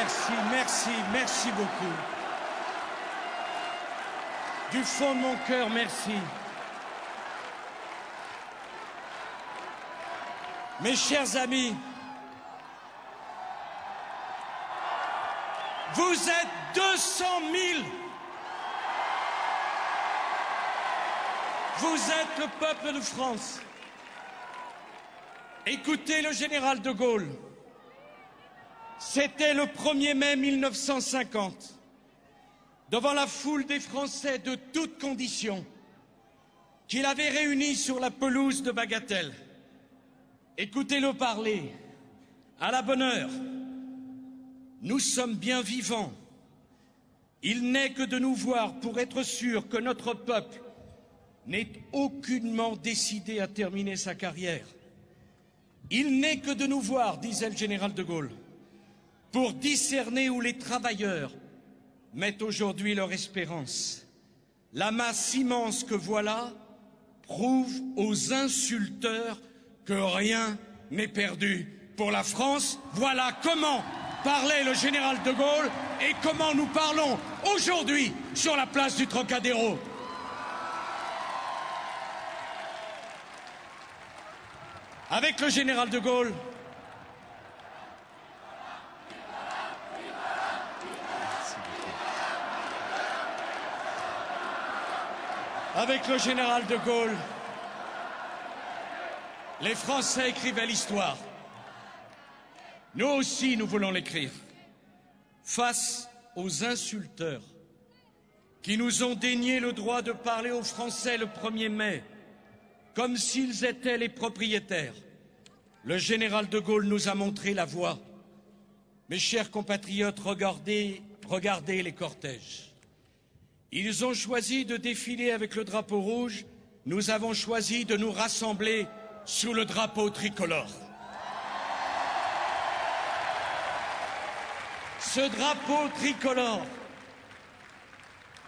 Merci, merci, merci beaucoup. Du fond de mon cœur, merci. Mes chers amis, vous êtes 200 000. Vous êtes le peuple de France. Écoutez le général de Gaulle. C'était le 1er mai 1950, devant la foule des Français de toutes conditions, qu'il avait réunis sur la pelouse de Bagatelle. Écoutez-le parler, à la bonne heure. Nous sommes bien vivants. Il n'est que de nous voir pour être sûr que notre peuple n'est aucunement décidé à terminer sa carrière. Il n'est que de nous voir, disait le général de Gaulle, pour discerner où les travailleurs mettent aujourd'hui leur espérance. La masse immense que voilà prouve aux insulteurs que rien n'est perdu pour la France. Voilà comment parlait le général de Gaulle et comment nous parlons aujourd'hui sur la place du Trocadéro. Avec le général de Gaulle, les Français écrivaient l'histoire. Nous aussi, nous voulons l'écrire. Face aux insulteurs qui nous ont dénié le droit de parler aux Français le 1er mai, comme s'ils étaient les propriétaires, le général de Gaulle nous a montré la voie. Mes chers compatriotes, regardez les cortèges. Ils ont choisi de défiler avec le drapeau rouge. Nous avons choisi de nous rassembler sous le drapeau tricolore. Ce drapeau tricolore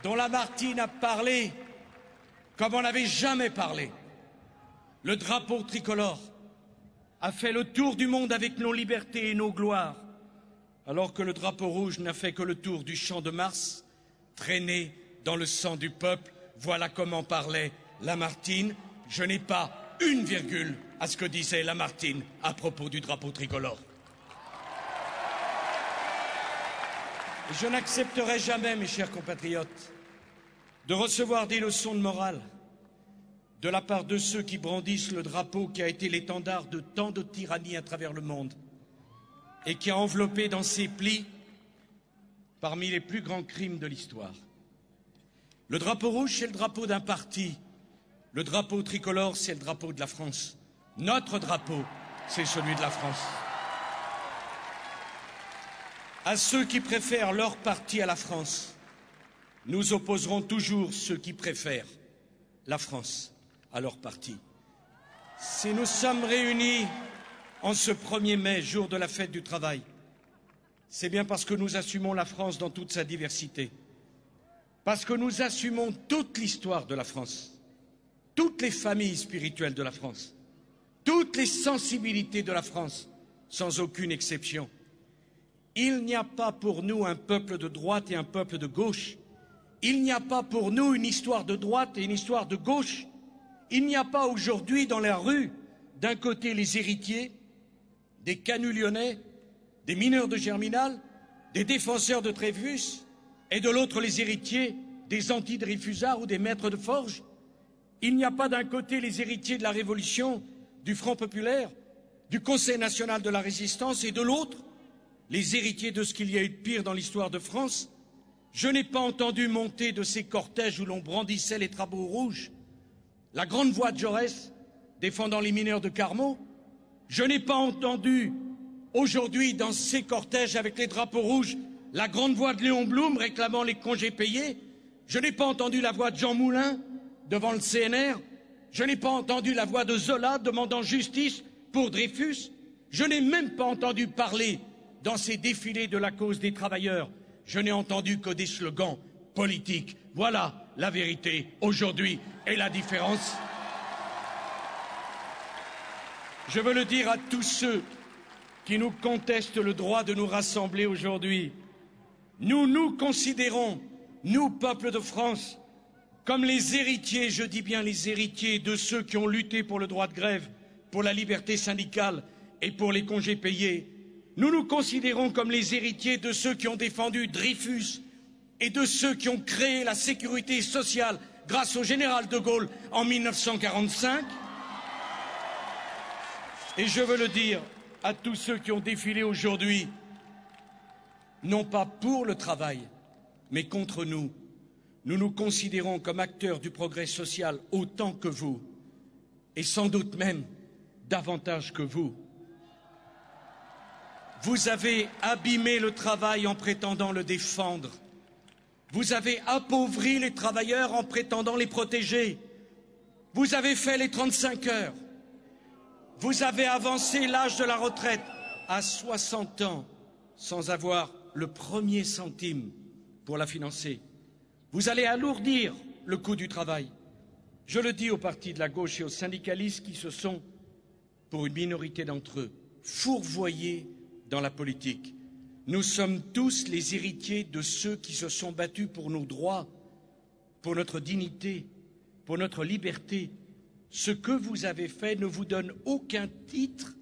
dont Lamartine a parlé comme on n'avait jamais parlé. Le drapeau tricolore a fait le tour du monde avec nos libertés et nos gloires, alors que le drapeau rouge n'a fait que le tour du champ de Mars, traîné dans le sang du peuple. Voilà comment parlait Lamartine. Je n'ai pas une virgule à ce que disait Lamartine à propos du drapeau tricolore. Je n'accepterai jamais, mes chers compatriotes, de recevoir des leçons de morale de la part de ceux qui brandissent le drapeau qui a été l'étendard de tant de tyrannies à travers le monde et qui a enveloppé dans ses plis parmi les plus grands crimes de l'histoire. Le drapeau rouge, c'est le drapeau d'un parti. Le drapeau tricolore, c'est le drapeau de la France. Notre drapeau, c'est celui de la France. À ceux qui préfèrent leur parti à la France, nous opposerons toujours ceux qui préfèrent la France à leur parti. Si nous sommes réunis en ce 1er mai, jour de la fête du travail, c'est bien parce que nous assumons la France dans toute sa diversité, parce que nous assumons toute l'histoire de la France, toutes les familles spirituelles de la France, toutes les sensibilités de la France, sans aucune exception. Il n'y a pas pour nous un peuple de droite et un peuple de gauche. Il n'y a pas pour nous une histoire de droite et une histoire de gauche. Il n'y a pas aujourd'hui dans la rue, d'un côté les héritiers, des canuts lyonnais, des mineurs de Germinal, des défenseurs de Dreyfus, et de l'autre les héritiers des anti-dreyfusards ou des maîtres de forge. Il n'y a pas d'un côté les héritiers de la Révolution, du Front populaire, du Conseil national de la résistance, et de l'autre les héritiers de ce qu'il y a eu de pire dans l'histoire de France. Je n'ai pas entendu monter de ces cortèges où l'on brandissait les drapeaux rouges la grande voix de Jaurès défendant les mineurs de Carmaux. Je n'ai pas entendu aujourd'hui dans ces cortèges avec les drapeaux rouges la grande voix de Léon Blum réclamant les congés payés. Je n'ai pas entendu la voix de Jean Moulin devant le CNR. Je n'ai pas entendu la voix de Zola demandant justice pour Dreyfus. Je n'ai même pas entendu parler dans ces défilés de la cause des travailleurs. Je n'ai entendu que des slogans politiques. Voilà la vérité aujourd'hui et la différence. Je veux le dire à tous ceux qui nous contestent le droit de nous rassembler aujourd'hui. Nous nous considérons, nous, peuple de France, comme les héritiers, je dis bien les héritiers, de ceux qui ont lutté pour le droit de grève, pour la liberté syndicale et pour les congés payés. Nous nous considérons comme les héritiers de ceux qui ont défendu Dreyfus et de ceux qui ont créé la sécurité sociale grâce au général de Gaulle en 1945. Et je veux le dire à tous ceux qui ont défilé aujourd'hui, non pas pour le travail, mais contre nous. Nous nous considérons comme acteurs du progrès social autant que vous, et sans doute même davantage que vous. Vous avez abîmé le travail en prétendant le défendre. Vous avez appauvri les travailleurs en prétendant les protéger. Vous avez fait les 35 heures. Vous avez avancé l'âge de la retraite à 60 ans sans avoir le premier centime pour la financer. Vous allez alourdir le coût du travail. Je le dis aux partis de la gauche et aux syndicalistes qui se sont, pour une minorité d'entre eux, fourvoyés dans la politique. Nous sommes tous les héritiers de ceux qui se sont battus pour nos droits, pour notre dignité, pour notre liberté. Ce que vous avez fait ne vous donne aucun titre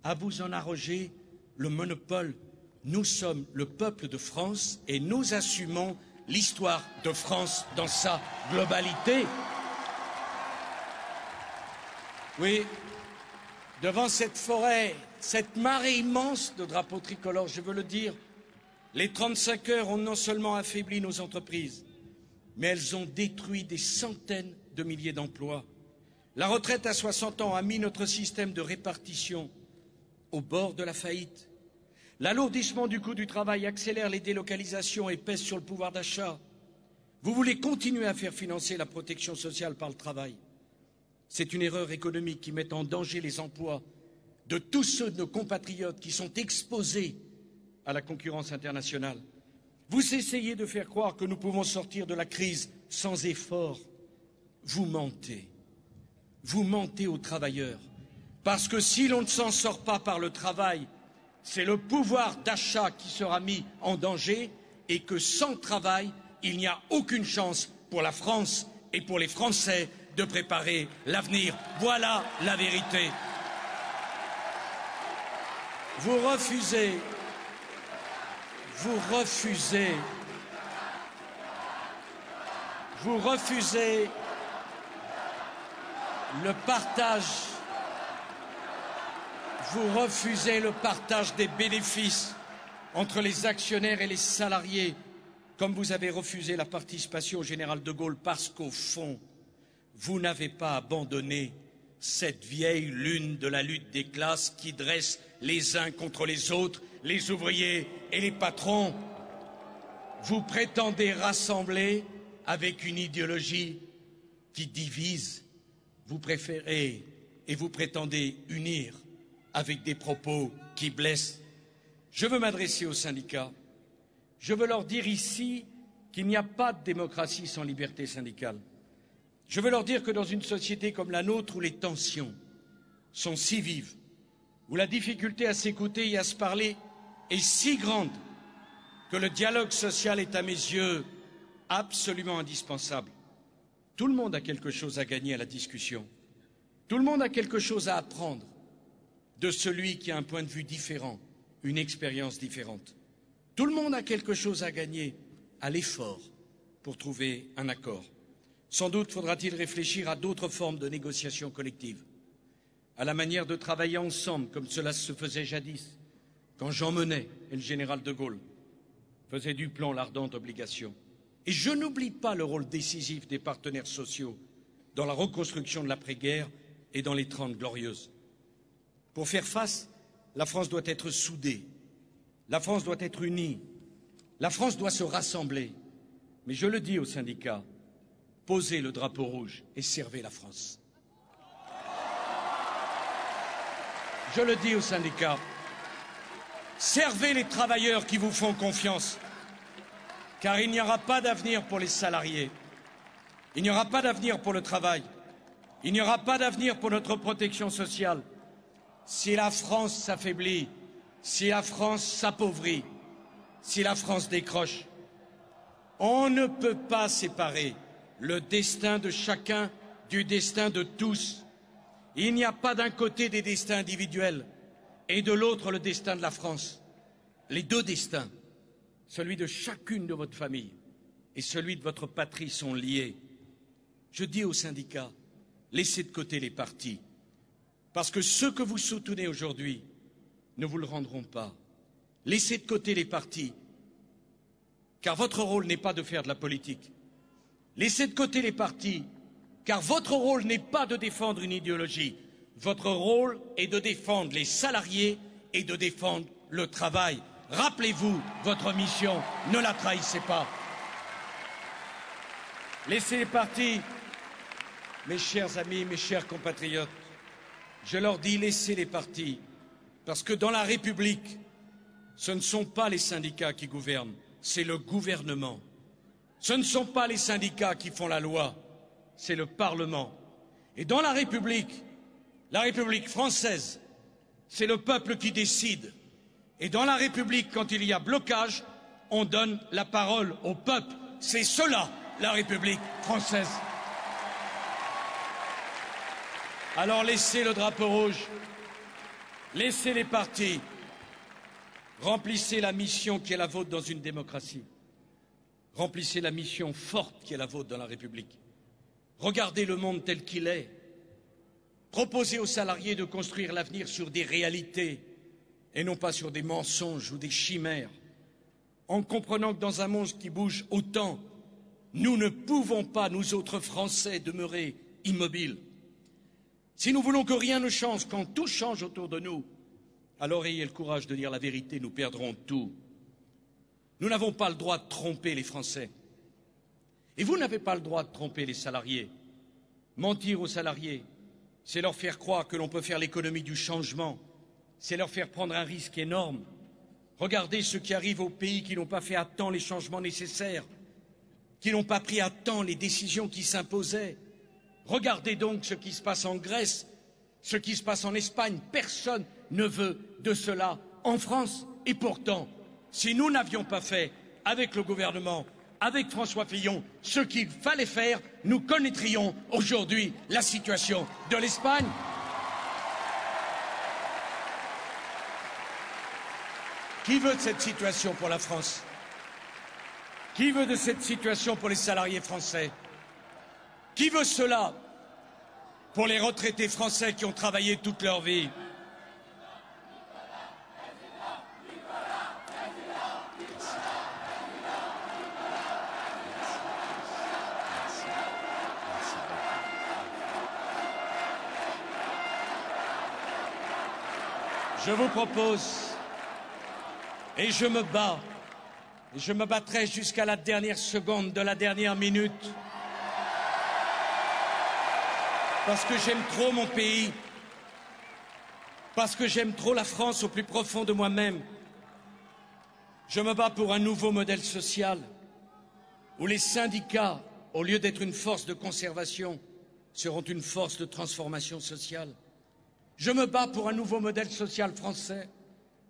à vous en arroger le monopole. Nous sommes le peuple de France et nous assumons l'histoire de France dans sa globalité. Oui, devant cette forêt, cette marée immense de drapeaux tricolores, je veux le dire, les 35 heures ont non seulement affaibli nos entreprises, mais elles ont détruit des centaines de milliers d'emplois. La retraite à 60 ans a mis notre système de répartition au bord de la faillite. L'alourdissement du coût du travail accélère les délocalisations et pèse sur le pouvoir d'achat. Vous voulez continuer à faire financer la protection sociale par le travail. C'est une erreur économique qui met en danger les emplois de tous ceux de nos compatriotes qui sont exposés à la concurrence internationale. Vous essayez de faire croire que nous pouvons sortir de la crise sans effort. Vous mentez. Vous mentez aux travailleurs. Parce que si l'on ne s'en sort pas par le travail, c'est le pouvoir d'achat qui sera mis en danger et que sans travail, il n'y a aucune chance pour la France et pour les Français de préparer l'avenir. Voilà la vérité. Vous refusez le partage. Vous refusez le partage des bénéfices entre les actionnaires et les salariés, comme vous avez refusé la participation au général de Gaulle, parce qu'au fond, vous n'avez pas abandonné cette vieille lune de la lutte des classes qui dresse les uns contre les autres, les ouvriers et les patrons. Vous prétendez rassembler avec une idéologie qui divise. Vous préférez et vous prétendez unir avec des propos qui blessent. Je veux m'adresser aux syndicats. Je veux leur dire ici qu'il n'y a pas de démocratie sans liberté syndicale. Je veux leur dire que dans une société comme la nôtre, où les tensions sont si vives, où la difficulté à s'écouter et à se parler est si grande, que le dialogue social est à mes yeux absolument indispensable. Tout le monde a quelque chose à gagner à la discussion. Tout le monde a quelque chose à apprendre de celui qui a un point de vue différent, une expérience différente. Tout le monde a quelque chose à gagner à l'effort pour trouver un accord. Sans doute faudra-t-il réfléchir à d'autres formes de négociation collective, à la manière de travailler ensemble comme cela se faisait jadis, quand Jean Monnet et le général de Gaulle faisaient du plan l'ardente obligation. Et je n'oublie pas le rôle décisif des partenaires sociaux dans la reconstruction de l'après-guerre et dans les 30 glorieuses. Pour faire face, la France doit être soudée, la France doit être unie, la France doit se rassembler. Mais je le dis aux syndicats, posez le drapeau rouge et servez la France. Je le dis aux syndicats, servez les travailleurs qui vous font confiance, car il n'y aura pas d'avenir pour les salariés, il n'y aura pas d'avenir pour le travail, il n'y aura pas d'avenir pour notre protection sociale. Si la France s'affaiblit, si la France s'appauvrit, si la France décroche. On ne peut pas séparer le destin de chacun du destin de tous. Il n'y a pas d'un côté des destins individuels et de l'autre le destin de la France. Les deux destins, celui de chacune de votre famille et celui de votre patrie, sont liés. Je dis aux syndicats, laissez de côté les partis, parce que ceux que vous soutenez aujourd'hui ne vous le rendront pas. Laissez de côté les partis, car votre rôle n'est pas de faire de la politique. Laissez de côté les partis, car votre rôle n'est pas de défendre une idéologie. Votre rôle est de défendre les salariés et de défendre le travail. Rappelez-vous votre mission, ne la trahissez pas. Laissez les partis, mes chers amis, mes chers compatriotes, je leur dis laissez les partis, parce que dans la République, ce ne sont pas les syndicats qui gouvernent, c'est le gouvernement. Ce ne sont pas les syndicats qui font la loi, c'est le Parlement. Et dans la République française, c'est le peuple qui décide. Et dans la République, quand il y a blocage, on donne la parole au peuple. C'est cela, la République française. Alors laissez le drapeau rouge, laissez les partis, remplissez la mission qui est la vôtre dans une démocratie. Remplissez la mission forte qui est la vôtre dans la République. Regardez le monde tel qu'il est. Proposez aux salariés de construire l'avenir sur des réalités et non pas sur des mensonges ou des chimères. En comprenant que dans un monde qui bouge autant, nous ne pouvons pas, nous autres Français, demeurer immobiles. Si nous voulons que rien ne change, quand tout change autour de nous, alors ayez le courage de dire la vérité, nous perdrons tout. Nous n'avons pas le droit de tromper les Français. Et vous n'avez pas le droit de tromper les salariés. Mentir aux salariés, c'est leur faire croire que l'on peut faire l'économie du changement. C'est leur faire prendre un risque énorme. Regardez ce qui arrive aux pays qui n'ont pas fait à temps les changements nécessaires, qui n'ont pas pris à temps les décisions qui s'imposaient. Regardez donc ce qui se passe en Grèce, ce qui se passe en Espagne. Personne ne veut de cela en France. Et pourtant, si nous n'avions pas fait, avec le gouvernement, avec François Fillon, ce qu'il fallait faire, nous connaîtrions aujourd'hui la situation de l'Espagne. Qui veut de cette situation pour la France? Qui veut de cette situation pour les salariés français? Qui veut cela pour les retraités français qui ont travaillé toute leur vie? Je vous propose, et je me bats, et je me battrai jusqu'à la dernière seconde de la dernière minute, parce que j'aime trop mon pays, parce que j'aime trop la France au plus profond de moi-même. Je me bats pour un nouveau modèle social, où les syndicats, au lieu d'être une force de conservation, seront une force de transformation sociale. Je me bats pour un nouveau modèle social français,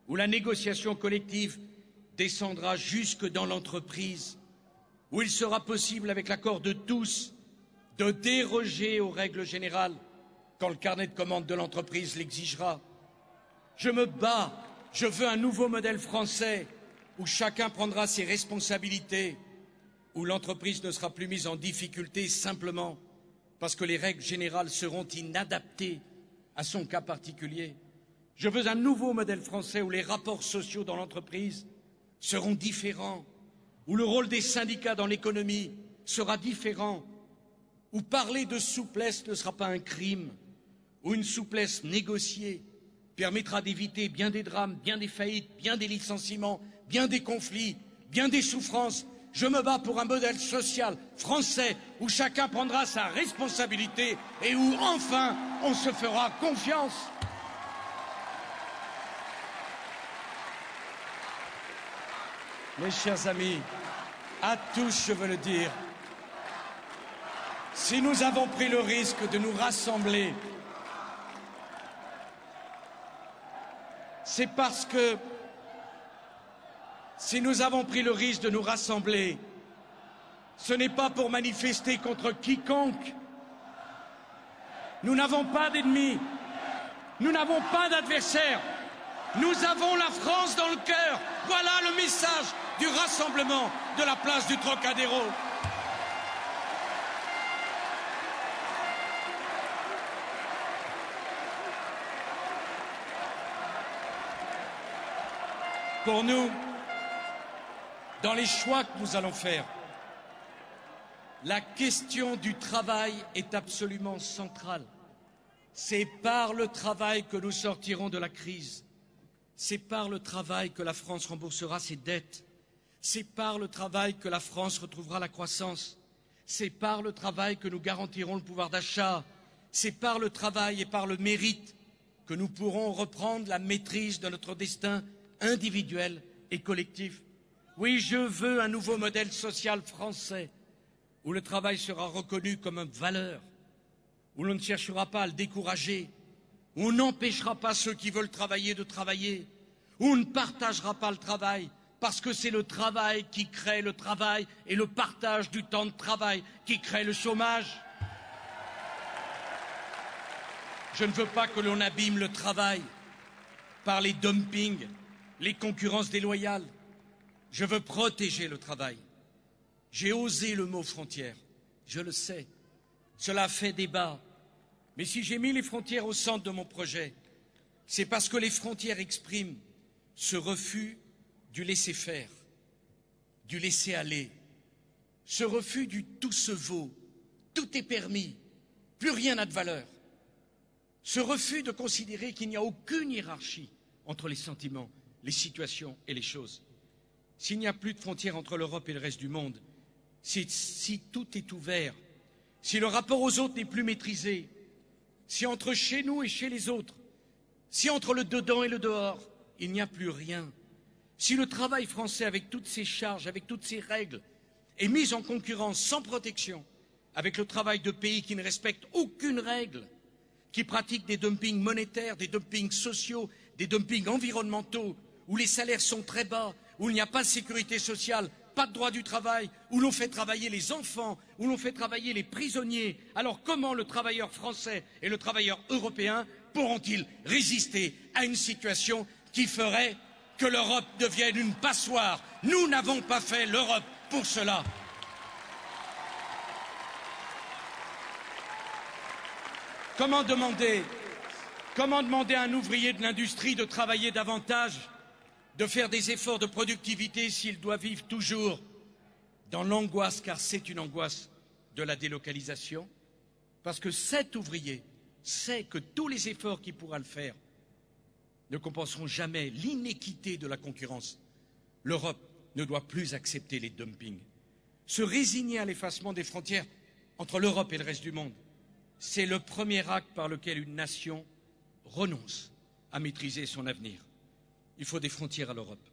où la négociation collective descendra jusque dans l'entreprise, où il sera possible, avec l'accord de tous, de déroger aux règles générales quand le carnet de commandes de l'entreprise l'exigera. Je me bats, je veux un nouveau modèle français où chacun prendra ses responsabilités, où l'entreprise ne sera plus mise en difficulté simplement parce que les règles générales seront inadaptées à son cas particulier. Je veux un nouveau modèle français où les rapports sociaux dans l'entreprise seront différents, où le rôle des syndicats dans l'économie sera différent, où parler de souplesse ne sera pas un crime, où une souplesse négociée permettra d'éviter bien des drames, bien des faillites, bien des licenciements, bien des conflits, bien des souffrances. Je me bats pour un modèle social français où chacun prendra sa responsabilité et où enfin on se fera confiance. Mes chers amis, à tous je veux le dire, si nous avons pris le risque de nous rassembler, c'est parce que si nous avons pris le risque de nous rassembler, ce n'est pas pour manifester contre quiconque. Nous n'avons pas d'ennemis, nous n'avons pas d'adversaires. Nous avons la France dans le cœur. Voilà le message du rassemblement de la place du Trocadéro. Pour nous, dans les choix que nous allons faire, la question du travail est absolument centrale. C'est par le travail que nous sortirons de la crise. C'est par le travail que la France remboursera ses dettes. C'est par le travail que la France retrouvera la croissance. C'est par le travail que nous garantirons le pouvoir d'achat. C'est par le travail et par le mérite que nous pourrons reprendre la maîtrise de notre destin individuel et collectif. Oui, je veux un nouveau modèle social français où le travail sera reconnu comme une valeur, où l'on ne cherchera pas à le décourager, où on n'empêchera pas ceux qui veulent travailler de travailler, où on ne partagera pas le travail, parce que c'est le travail qui crée le travail et le partage du temps de travail qui crée le chômage. Je ne veux pas que l'on abîme le travail par les dumpings, les concurrences déloyales. Je veux protéger le travail. J'ai osé le mot frontière, je le sais. Cela fait débat. Mais si j'ai mis les frontières au centre de mon projet, c'est parce que les frontières expriment ce refus du laisser-faire, du laisser-aller, ce refus du tout se vaut, tout est permis, plus rien n'a de valeur. Ce refus de considérer qu'il n'y a aucune hiérarchie entre les sentiments, les situations et les choses. S'il n'y a plus de frontières entre l'Europe et le reste du monde, si tout est ouvert, si le rapport aux autres n'est plus maîtrisé, si entre chez nous et chez les autres, si entre le dedans et le dehors, il n'y a plus rien, si le travail français avec toutes ses charges, avec toutes ses règles, est mis en concurrence sans protection avec le travail de pays qui ne respectent aucune règle, qui pratiquent des dumpings monétaires, des dumpings sociaux, des dumpings environnementaux, où les salaires sont très bas, où il n'y a pas de sécurité sociale, pas de droit du travail, où l'on fait travailler les enfants, où l'on fait travailler les prisonniers. Alors comment le travailleur français et le travailleur européen pourront-ils résister à une situation qui ferait que l'Europe devienne une passoire? Nous n'avons pas fait l'Europe pour cela. Comment demander à un ouvrier de l'industrie de travailler davantage, de faire des efforts de productivité s'il doit vivre toujours dans l'angoisse, car c'est une angoisse de la délocalisation, parce que cet ouvrier sait que tous les efforts qu'il pourra le faire ne compenseront jamais l'inéquité de la concurrence. L'Europe ne doit plus accepter les dumpings. Se résigner à l'effacement des frontières entre l'Europe et le reste du monde, c'est le premier acte par lequel une nation renonce à maîtriser son avenir. Il faut des frontières à l'Europe.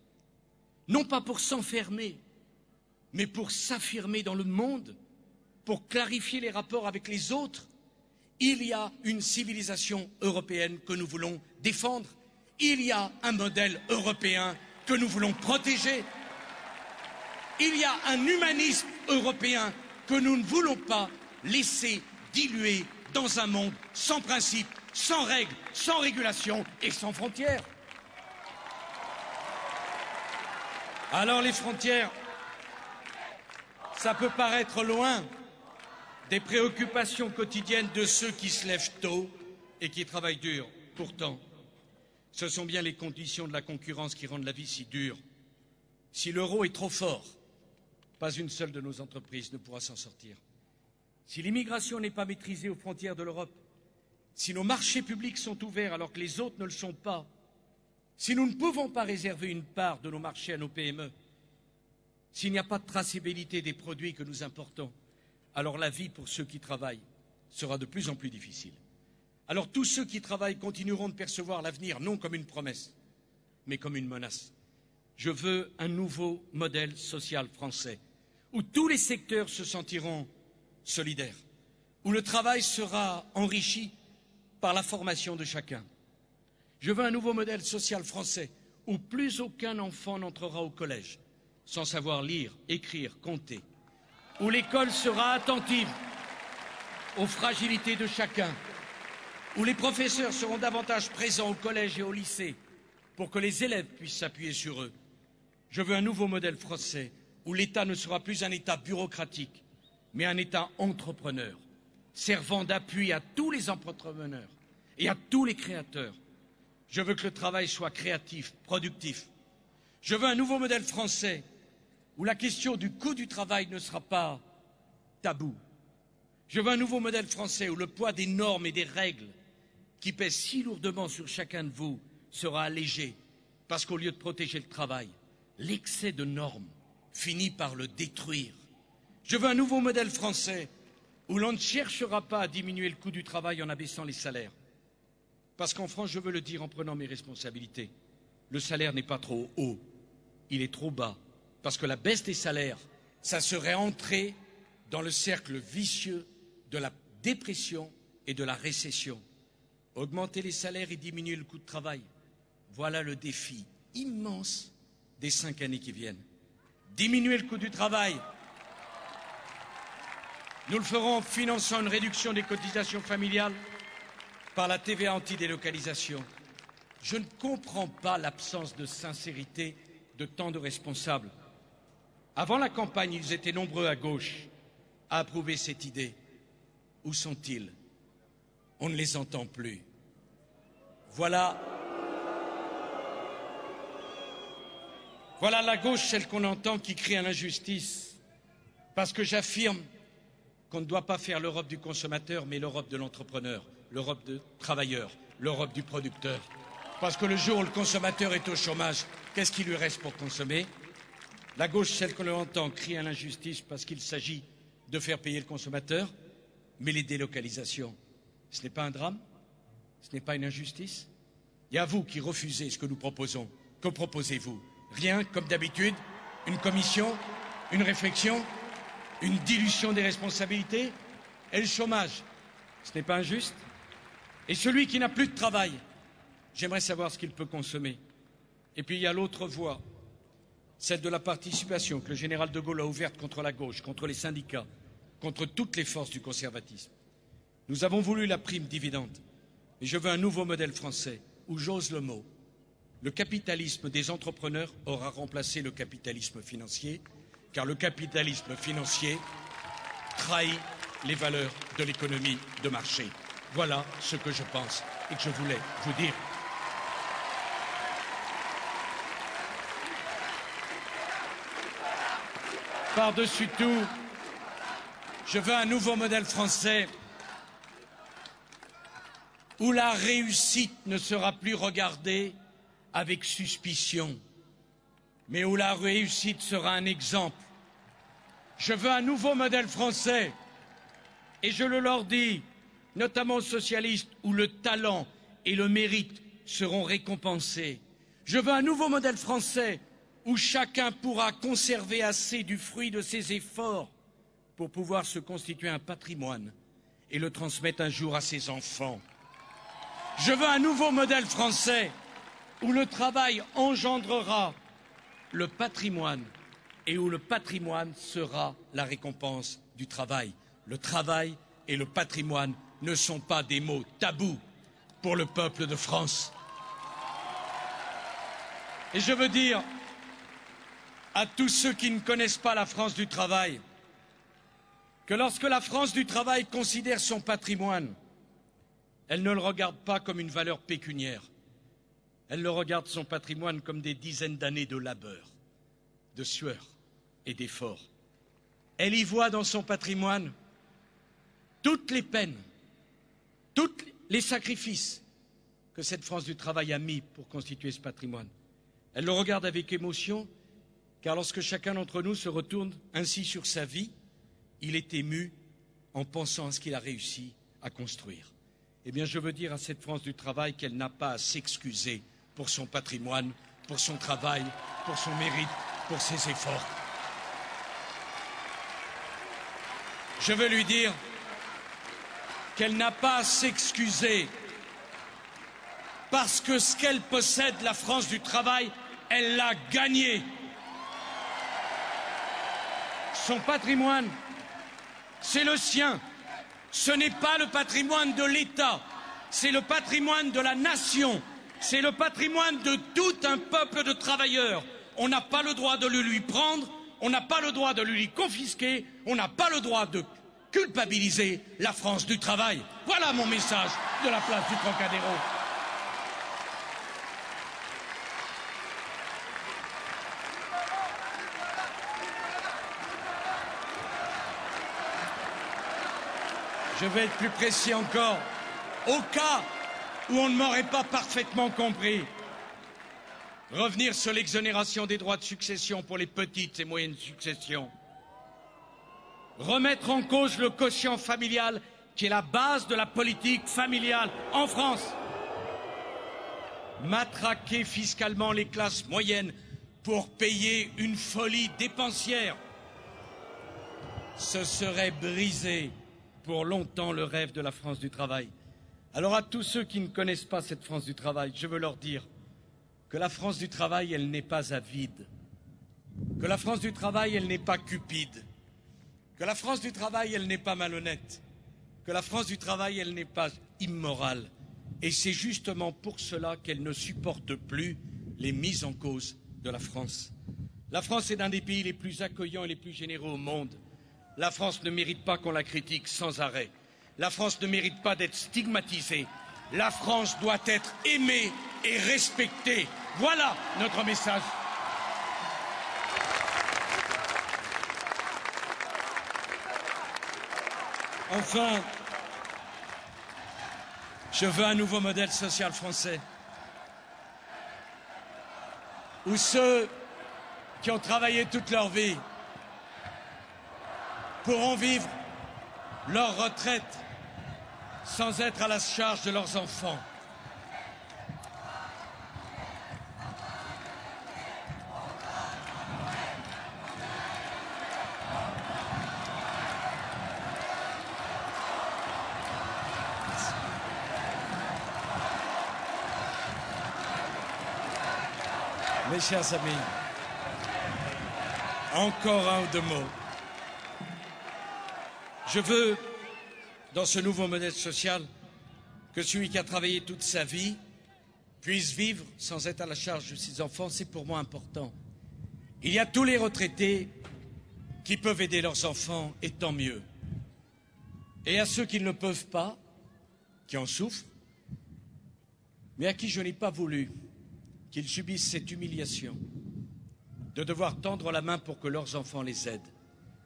Non pas pour s'enfermer, mais pour s'affirmer dans le monde, pour clarifier les rapports avec les autres. Il y a une civilisation européenne que nous voulons défendre. Il y a un modèle européen que nous voulons protéger. Il y a un humanisme européen que nous ne voulons pas laisser diluer dans un monde sans principes, sans règles, sans régulation et sans frontières. Alors les frontières, ça peut paraître loin des préoccupations quotidiennes de ceux qui se lèvent tôt et qui travaillent dur. Pourtant, ce sont bien les conditions de la concurrence qui rendent la vie si dure. Si l'euro est trop fort, pas une seule de nos entreprises ne pourra s'en sortir. Si l'immigration n'est pas maîtrisée aux frontières de l'Europe, si nos marchés publics sont ouverts alors que les autres ne le sont pas, si nous ne pouvons pas réserver une part de nos marchés à nos PME, s'il n'y a pas de traçabilité des produits que nous importons, alors la vie pour ceux qui travaillent sera de plus en plus difficile. Alors tous ceux qui travaillent continueront de percevoir l'avenir non comme une promesse, mais comme une menace. Je veux un nouveau modèle social français, où tous les secteurs se sentiront solidaire, où le travail sera enrichi par la formation de chacun. Je veux un nouveau modèle social français où plus aucun enfant n'entrera au collège sans savoir lire, écrire, compter, où l'école sera attentive aux fragilités de chacun, où les professeurs seront davantage présents au collège et au lycée pour que les élèves puissent s'appuyer sur eux. Je veux un nouveau modèle français où l'État ne sera plus un État bureaucratique, mais un État entrepreneur, servant d'appui à tous les entrepreneurs et à tous les créateurs. Je veux que le travail soit créatif, productif. Je veux un nouveau modèle français où la question du coût du travail ne sera pas tabou. Je veux un nouveau modèle français où le poids des normes et des règles qui pèsent si lourdement sur chacun de vous sera allégé, parce qu'au lieu de protéger le travail, l'excès de normes finit par le détruire. Je veux un nouveau modèle français où l'on ne cherchera pas à diminuer le coût du travail en abaissant les salaires. Parce qu'en France, je veux le dire en prenant mes responsabilités, le salaire n'est pas trop haut, il est trop bas. Parce que la baisse des salaires, ça serait entrer dans le cercle vicieux de la dépression et de la récession. Augmenter les salaires et diminuer le coût de travail, voilà le défi immense des 5 années qui viennent. Diminuer le coût du travail, nous le ferons en finançant une réduction des cotisations familiales par la TVA anti-délocalisation. Je ne comprends pas l'absence de sincérité de tant de responsables. Avant la campagne, ils étaient nombreux à gauche à approuver cette idée. Où sont-ils? On ne les entend plus. Voilà la gauche, celle qu'on entend, qui crie à l'injustice. Parce que j'affirme qu'on ne doit pas faire l'Europe du consommateur, mais l'Europe de l'entrepreneur, l'Europe du travailleur, l'Europe du producteur. Parce que le jour où le consommateur est au chômage, qu'est-ce qu'il lui reste pour consommer? La gauche, celle que l'on entend, crie à l'injustice parce qu'il s'agit de faire payer le consommateur, mais les délocalisations, ce n'est pas un drame? Ce n'est pas une injustice? Il y a vous qui refusez ce que nous proposons. Que proposez-vous? Rien, comme d'habitude? Une commission? Une réflexion? Une dilution des responsabilités? Et le chômage, ce n'est pas injuste? Et celui qui n'a plus de travail, j'aimerais savoir ce qu'il peut consommer. Et puis il y a l'autre voie, celle de la participation que le général de Gaulle a ouverte contre la gauche, contre les syndicats, contre toutes les forces du conservatisme. Nous avons voulu la prime dividende, mais je veux un nouveau modèle français où, j'ose le mot, le capitalisme des entrepreneurs aura remplacé le capitalisme financier, car le capitalisme financier trahit les valeurs de l'économie de marché. Voilà ce que je pense et que je voulais vous dire. Par-dessus tout, je veux un nouveau modèle français où la réussite ne sera plus regardée avec suspicion, mais où la réussite sera un exemple. Je veux un nouveau modèle français, et je le leur dis, notamment aux socialistes, où le talent et le mérite seront récompensés. Je veux un nouveau modèle français où chacun pourra conserver assez du fruit de ses efforts pour pouvoir se constituer un patrimoine et le transmettre un jour à ses enfants. Je veux un nouveau modèle français où le travail engendrera le patrimoine et où le patrimoine sera la récompense du travail. Le travail et le patrimoine ne sont pas des mots tabous pour le peuple de France. Et je veux dire à tous ceux qui ne connaissent pas la France du travail que lorsque la France du travail considère son patrimoine, elle ne le regarde pas comme une valeur pécuniaire. Elle le regarde, son patrimoine, comme des dizaines d'années de labeur, de sueur et d'effort. Elle y voit dans son patrimoine toutes les peines, tous les sacrifices que cette France du travail a mis pour constituer ce patrimoine. Elle le regarde avec émotion, car lorsque chacun d'entre nous se retourne ainsi sur sa vie, il est ému en pensant à ce qu'il a réussi à construire. Eh bien, je veux dire à cette France du travail qu'elle n'a pas à s'excuser pour son patrimoine, pour son travail, pour son mérite, pour ses efforts. Je veux lui dire qu'elle n'a pas à s'excuser Parce que ce qu'elle possède, la France du travail, elle l'a gagné. Son patrimoine, c'est le sien. Ce n'est pas le patrimoine de l'État, c'est le patrimoine de la nation, c'est le patrimoine de tout un peuple de travailleurs. On n'a pas le droit de le lui prendre, on n'a pas le droit de le lui confisquer, on n'a pas le droit de culpabiliser la France du travail. Voilà mon message de la place du Trocadéro. Je vais être plus précis encore. Au cas où on ne m'aurait pas parfaitement compris, revenir sur l'exonération des droits de succession pour les petites et moyennes successions. Remettre en cause le quotient familial qui est la base de la politique familiale en France. Matraquer fiscalement les classes moyennes pour payer une folie dépensière. Ce serait briser pour longtemps le rêve de la France du travail. Alors à tous ceux qui ne connaissent pas cette France du travail, je veux leur dire que la France du travail, elle n'est pas avide, que la France du travail, elle n'est pas cupide, que la France du travail, elle n'est pas malhonnête, que la France du travail, elle n'est pas immorale. Et c'est justement pour cela qu'elle ne supporte plus les mises en cause de la France. La France est l'un des pays les plus accueillants et les plus généreux au monde. La France ne mérite pas qu'on la critique sans arrêt. La France ne mérite pas d'être stigmatisée. La France doit être aimée et respectée. Voilà notre message. Enfin, je veux un nouveau modèle social français où ceux qui ont travaillé toute leur vie pourront vivre leur retraite sans être à la charge de leurs enfants. Mes chers amis, encore un ou deux mots. Je veux, dans ce nouveau modèle social, que celui qui a travaillé toute sa vie puisse vivre sans être à la charge de ses enfants. C'est pour moi important. Il y a tous les retraités qui peuvent aider leurs enfants, et tant mieux. Et à ceux qui ne le peuvent pas, qui en souffrent, mais à qui je n'ai pas voulu qu'ils subissent cette humiliation de devoir tendre la main pour que leurs enfants les aident.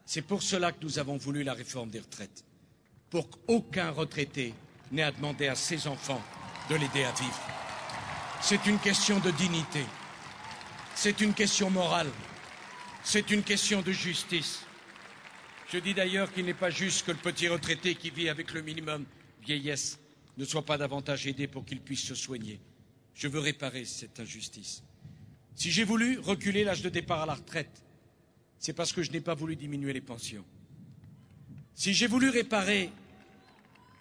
C'est pour cela que nous avons voulu la réforme des retraites, pour qu'aucun retraité n'ait à demander à ses enfants de l'aider à vivre. C'est une question de dignité, c'est une question morale, c'est une question de justice. Je dis d'ailleurs qu'il n'est pas juste que le petit retraité qui vit avec le minimum vieillesse ne soit pas davantage aidé pour qu'il puisse se soigner. Je veux réparer cette injustice. Si j'ai voulu reculer l'âge de départ à la retraite, c'est parce que je n'ai pas voulu diminuer les pensions. Si j'ai voulu réparer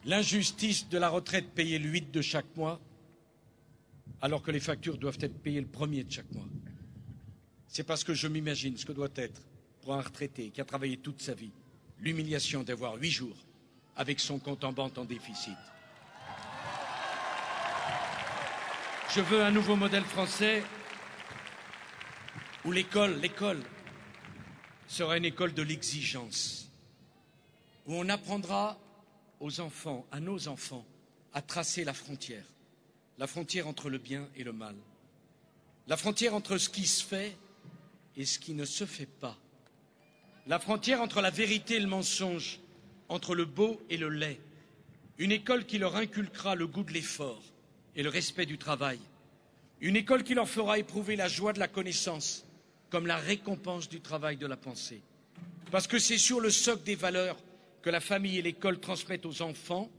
l'injustice de la retraite payée le 8 de chaque mois, alors que les factures doivent être payées le 1er de chaque mois, c'est parce que je m'imagine ce que doit être, pour un retraité qui a travaillé toute sa vie, l'humiliation d'avoir 8 jours avec son compte en banque en déficit. Je veux un nouveau modèle français où l'école sera une école de l'exigence, où on apprendra aux enfants, à nos enfants, à tracer la frontière entre le bien et le mal, la frontière entre ce qui se fait et ce qui ne se fait pas, la frontière entre la vérité et le mensonge, entre le beau et le laid, une école qui leur inculquera le goût de l'effort et le respect du travail, une école qui leur fera éprouver la joie de la connaissance comme la récompense du travail de la pensée. Parce que c'est sur le socle des valeurs que la famille et l'école transmettent aux enfants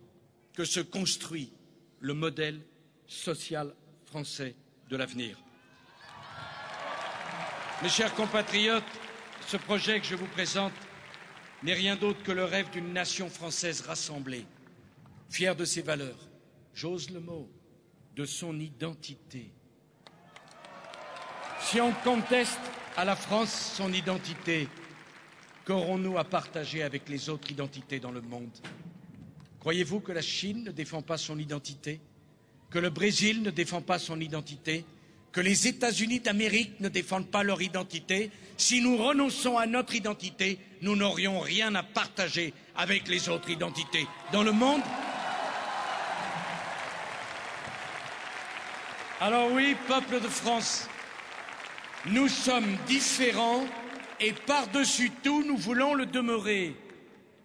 que se construit le modèle social français de l'avenir. Mes chers compatriotes, ce projet que je vous présente n'est rien d'autre que le rêve d'une nation française rassemblée, fière de ses valeurs, j'ose le mot, de son identité. Si on conteste à la France son identité, qu'aurons-nous à partager avec les autres identités dans le monde? Croyez-vous que la Chine ne défend pas son identité? Que le Brésil ne défend pas son identité? Que les États-Unis d'Amérique ne défendent pas leur identité? Si nous renonçons à notre identité, nous n'aurions rien à partager avec les autres identités dans le monde. Alors oui, peuple de France, nous sommes différents et par-dessus tout, nous voulons le demeurer.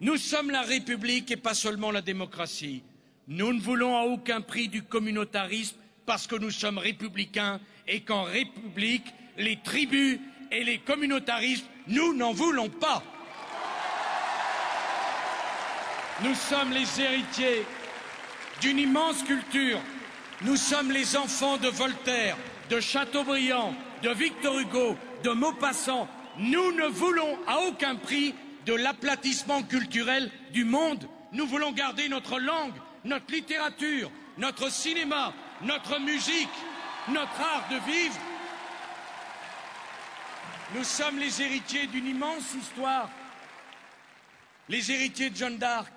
Nous sommes la République et pas seulement la démocratie. Nous ne voulons à aucun prix du communautarisme parce que nous sommes républicains et qu'en République, les tribus et les communautarismes, nous n'en voulons pas. Nous sommes les héritiers d'une immense culture. Nous sommes les enfants de Voltaire, de Chateaubriand, de Victor Hugo, de Maupassant. Nous ne voulons à aucun prix de l'aplatissement culturel du monde. Nous voulons garder notre langue, notre littérature, notre cinéma, notre musique, notre art de vivre. Nous sommes les héritiers d'une immense histoire. Les héritiers de Jeanne d'Arc,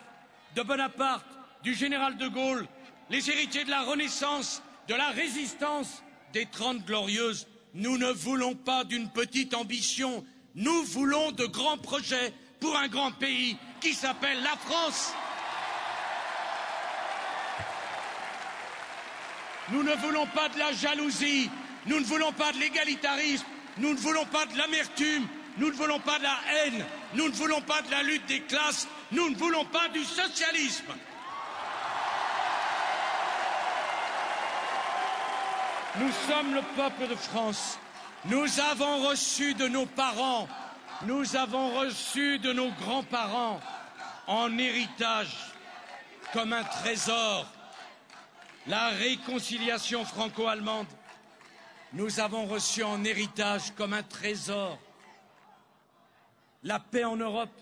de Bonaparte, du général de Gaulle, les héritiers de la Renaissance, de la Résistance, des 30 Glorieuses. Nous ne voulons pas d'une petite ambition, nous voulons de grands projets pour un grand pays qui s'appelle la France. Nous ne voulons pas de la jalousie, nous ne voulons pas de l'égalitarisme, nous ne voulons pas de l'amertume, nous ne voulons pas de la haine, nous ne voulons pas de la lutte des classes, nous ne voulons pas du socialisme. Nous sommes le peuple de France. Nous avons reçu de nos parents, nous avons reçu de nos grands-parents en héritage, comme un trésor, la réconciliation franco-allemande. Nous avons reçu en héritage comme un trésor la paix en Europe.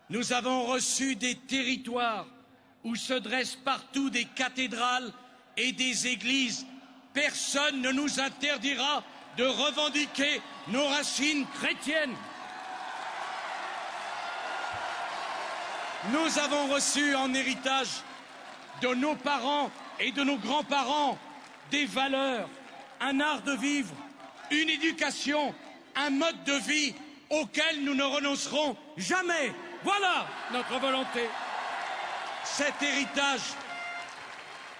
Nous avons reçu des territoires où se dressent partout des cathédrales et des églises. Personne ne nous interdira de revendiquer nos racines chrétiennes. Nous avons reçu en héritage de nos parents et de nos grands-parents des valeurs, un art de vivre, une éducation, un mode de vie auquel nous ne renoncerons jamais. Voilà notre volonté. Cet héritage,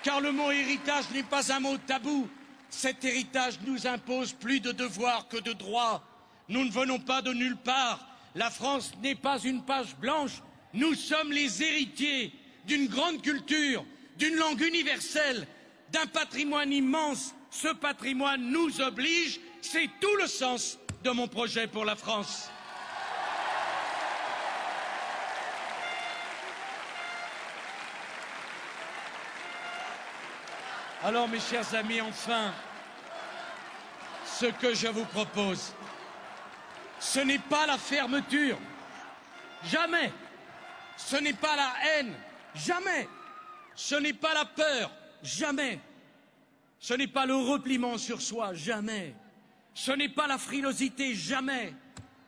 car le mot héritage n'est pas un mot tabou, cet héritage nous impose plus de devoirs que de droits. Nous ne venons pas de nulle part. La France n'est pas une page blanche. Nous sommes les héritiers d'une grande culture, d'une langue universelle, d'un patrimoine immense. Ce patrimoine nous oblige. C'est tout le sens de mon projet pour la France. Alors, mes chers amis, enfin, ce que je vous propose, ce n'est pas la fermeture, jamais. Ce n'est pas la haine, jamais. Ce n'est pas la peur, jamais. Ce n'est pas le repliement sur soi, jamais. Ce n'est pas la frilosité, jamais.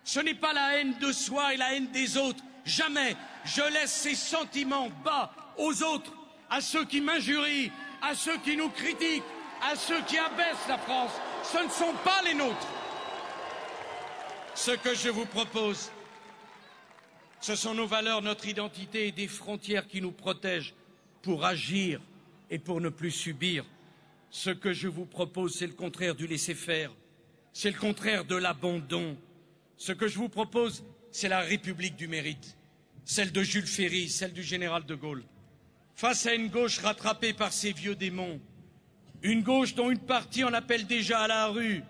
Ce n'est pas la haine de soi et la haine des autres, jamais. Je laisse ces sentiments bas aux autres, à ceux qui m'injurient, à ceux qui nous critiquent, à ceux qui abaissent la France. Ce ne sont pas les nôtres. Ce que je vous propose, ce sont nos valeurs, notre identité et des frontières qui nous protègent pour agir et pour ne plus subir. Ce que je vous propose, c'est le contraire du laisser-faire, c'est le contraire de l'abandon. Ce que je vous propose, c'est la République du mérite, celle de Jules Ferry, celle du général de Gaulle. Face à une gauche rattrapée par ses vieux démons, une gauche dont une partie en appelle déjà à la rue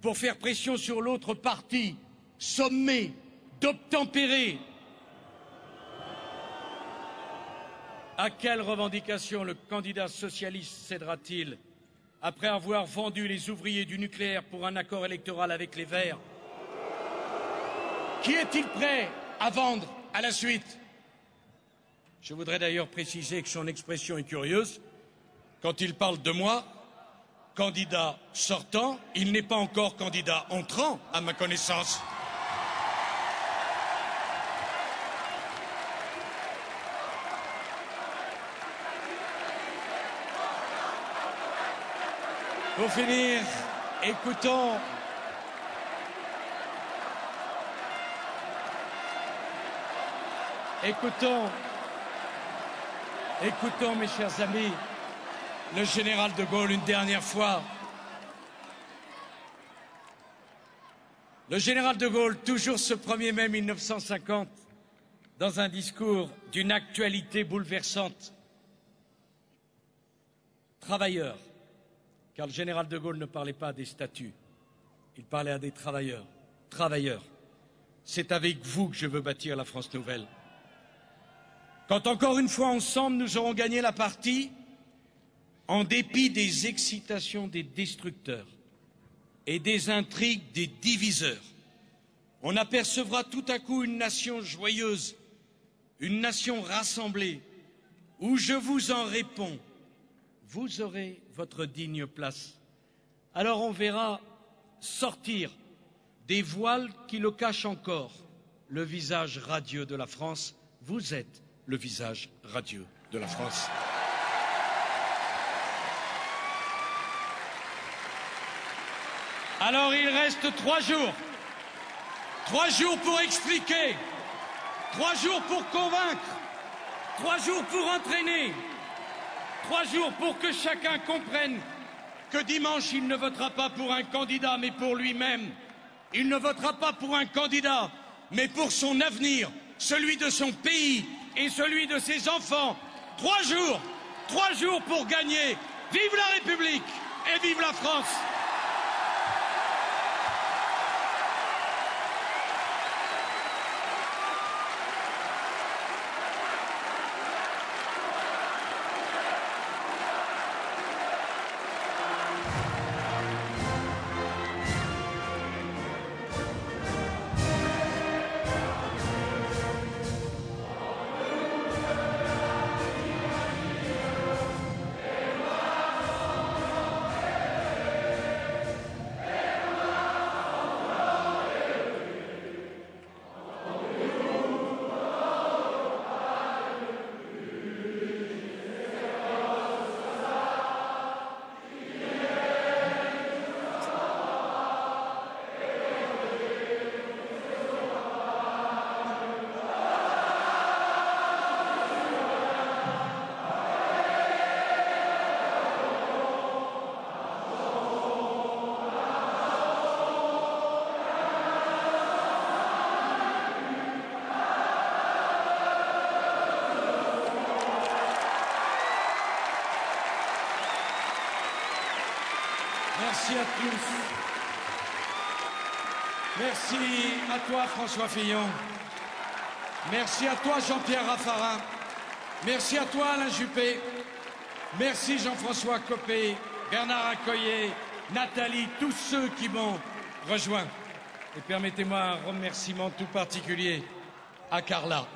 pour faire pression sur l'autre partie, sommée d'obtempérer. À quelle revendication le candidat socialiste cédera-t-il après avoir vendu les ouvriers du nucléaire pour un accord électoral avec les Verts? Qui est-il prêt à vendre à la suite? Je voudrais d'ailleurs préciser que son expression est curieuse. quand il parle de moi, candidat sortant, il n'est pas encore candidat entrant, à ma connaissance. Pour finir, écoutons mes chers amis, le général de Gaulle une dernière fois. Le général de Gaulle, toujours ce 1er mai 1950, dans un discours d'une actualité bouleversante. Travailleurs, car le général de Gaulle ne parlait pas des statuts, il parlait à des travailleurs. Travailleurs, c'est avec vous que je veux bâtir la France nouvelle. Quand encore une fois ensemble nous aurons gagné la partie, en dépit des excitations des destructeurs et des intrigues des diviseurs, on apercevra tout à coup une nation joyeuse, une nation rassemblée, où je vous en réponds, vous aurez votre digne place. Alors on verra sortir des voiles qui le cachent encore, le visage radieux de la France. Vous êtes le visage radieux de la France. Alors il reste 3 jours. 3 jours pour expliquer, 3 jours pour convaincre, 3 jours pour entraîner, 3 jours pour que chacun comprenne que dimanche, il ne votera pas pour un candidat, mais pour lui-même. Il ne votera pas pour un candidat, mais pour son avenir, celui de son pays et celui de ses enfants. 3 jours pour gagner. Vive la République et vive la France! Merci à tous. Merci à toi, François Fillon. Merci à toi, Jean-Pierre Raffarin. Merci à toi, Alain Juppé. Merci, Jean-François Copé, Bernard Accoyer, Nathalie, tous ceux qui m'ont rejoint. Et permettez-moi un remerciement tout particulier à Carla.